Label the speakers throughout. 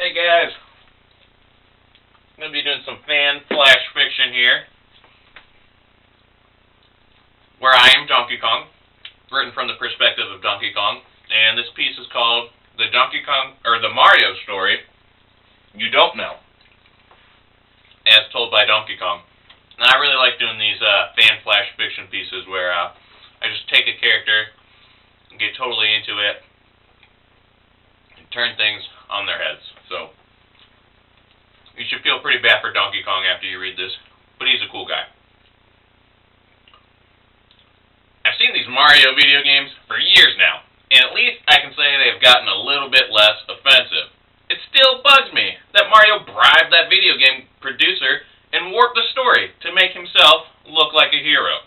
Speaker 1: Hey guys, I'm going to be doing some fan flash fiction here, where I am Donkey Kong, written from the perspective of Donkey Kong, and this piece is called The Mario Story You Don't Know, as told by Donkey Kong. And I really like doing these fan flash fiction pieces where I just take a character and get totally into it and turn things on their heads. So you should feel pretty bad for Donkey Kong after you read this, but he's a cool guy. I've seen these Mario video games for years now, and at least I can say they've gotten a little bit less offensive. It still bugs me that Mario bribed that video game producer and warped the story to make himself look like a hero.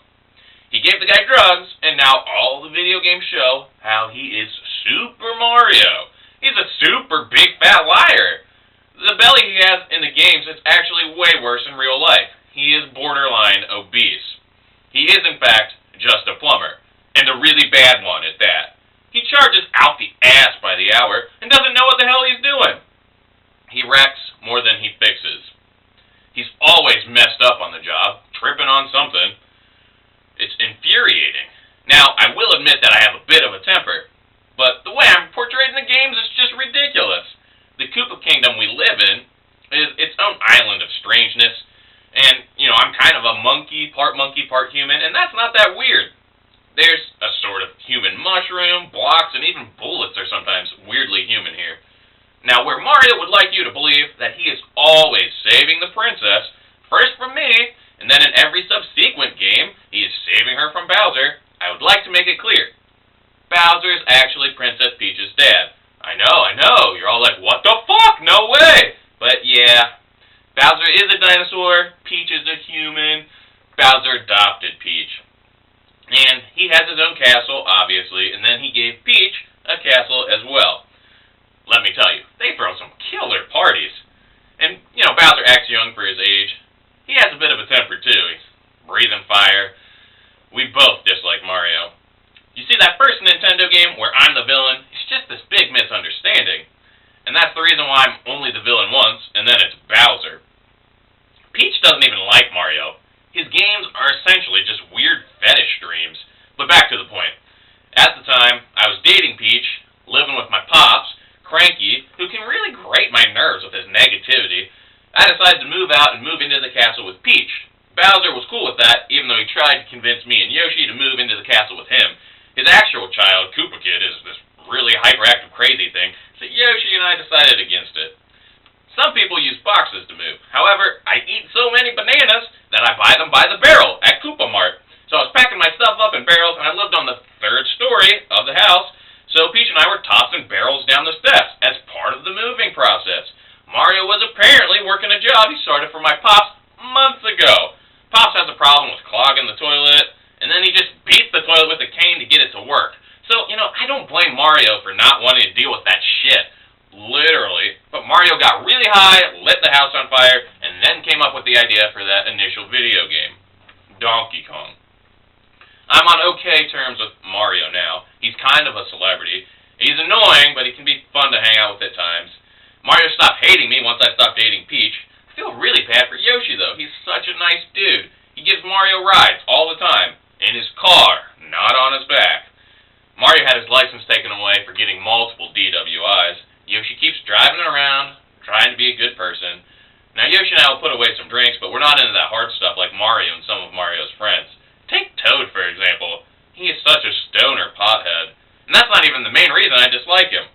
Speaker 1: He gave the guy drugs, and now all the video games show how he is Super Mario. He's a super big fat liar. The belly he has in the games is actually way worse in real life. He is borderline obese. He is, in fact, just a plumber, and the really bad one at that. He charges out the ass by the hour and doesn't know what the hell he's doing. He wrecks more than he fixes. He's always messed up on the job, tripping on something. It's infuriating. Now, I will admit that I have a bit of a temper, but the way I'm portrayed in the games is just ridiculous. The Koopa Kingdom we live in is its own island of strangeness, and, I'm kind of a monkey, part human, and that's not that weird. There's a sort of human mushroom, blocks, and even bullets are sometimes weirdly human here. Now, where Mario would like you to believe that he is always saving the princess, first from me, and then in every subsequent game, he is saving her from Bowser, I would like to make it clear. Bowser is actually Princess Peach's dad. I know, you're all like, what the fuck? No way! But yeah, Bowser is a dinosaur, Peach is a human, Bowser adopted Peach. And he has his own castle, obviously, and then he gave Peach a castle as well. Let me tell you, they throw some killer parties. And, Bowser acts young for his age. He has a bit of a temper, too. He's breathing fire. We both dislike Mario. You see, that first Nintendo game where I'm the villain, it's just this big misunderstanding. And that's the reason why I'm only the villain once, and then it's Bowser. Peach doesn't even like Mario. His games are essentially just weird fetish dreams. But back to the point. At the time, I was dating Peach, living with my pops, Cranky, who can really grate my nerves with his negativity. I decided to move out and move into the castle with Peach. Bowser was cool with that, even though he tried to convince me and Yoshi to move into the castle with him. His actual child, Koopa Kid, is this really hyperactive crazy thing, so Yoshi and I decided against it. Some people use boxes to move. However, I eat so many bananas that I buy them by the barrel at Koopa Mart. So I was packing my stuff up in barrels, and I lived on the third story of the house, so Peach and I were tossing barrels down the steps as part of the moving process. Mario was apparently working a job he started for my Pops months ago. Pops has a problem with clogging the toilet, and then he just beats the toilet with a cane to get it to work. So, I don't blame Mario for not wanting to deal with that shit. Literally. But Mario got really high, lit the house on fire, and then came up with the idea for that initial video game. Donkey Kong. I'm on okay terms with Mario now. He's kind of a celebrity. He's annoying, but he can be fun to hang out with at times. Mario stopped hating me once I stopped dating Peach. I feel really bad for Yoshi, though. He's such a nice dude. He gives Mario rides all the time. In his car, not on his back. Mario had his license taken away for getting multiple DWIs. Yoshi keeps driving around, trying to be a good person. Now, Yoshi and I will put away some drinks, but we're not into that hard stuff like Mario and some of Mario's friends. Take Toad, for example. He is such a stoner pothead. And that's not even the main reason I dislike him.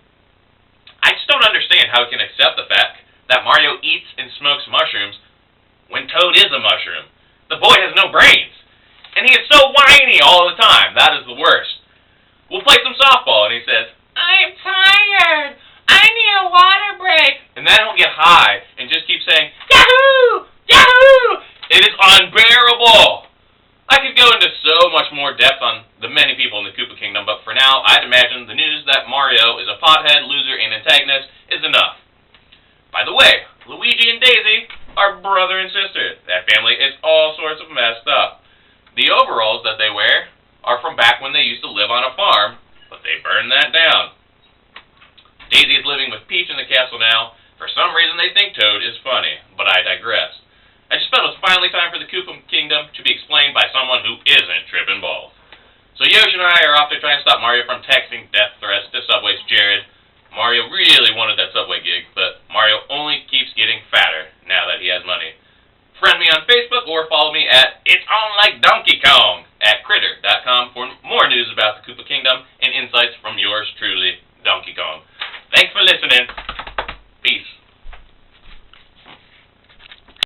Speaker 1: I just don't understand how he can accept the fact that Mario eats and smokes mushrooms when Toad is a mushroom. The boy has no brains. And he is so whiny all the time. That is the worst. We'll play some softball, and he says, I'm tired. I need a water break. And then he'll get high and just keep saying, Yahoo! Yahoo! It is unbearable. I could go into so much more depth on the many people in the Koopa Kingdom, but for now, I'd imagine the news that Mario is a pothead, loser, and antagonist is enough. By the way, Luigi and Daisy are brother and sister. That family is all sorts of messed up. The overalls that they wear are from back when they used to live on a farm, but they burned that down. Daisy is living with Peach in the castle now, For some reason they think Toad is funny, but I digress. I just felt it was finally time for the Koopa Kingdom to be explained by someone who isn't tripping balls. So Yoshi and I are off to try and stop Mario from texting death threats to Subway's Jared. Mario really wanted that Subway gig, but Mario only keeps getting fatter now that he has money. Friend me on Facebook or follow me at It's On Like Donkey Kong at Critter.com for more news about the Koopa Kingdom and insights from yours truly, Donkey Kong. Thanks for listening. Peace.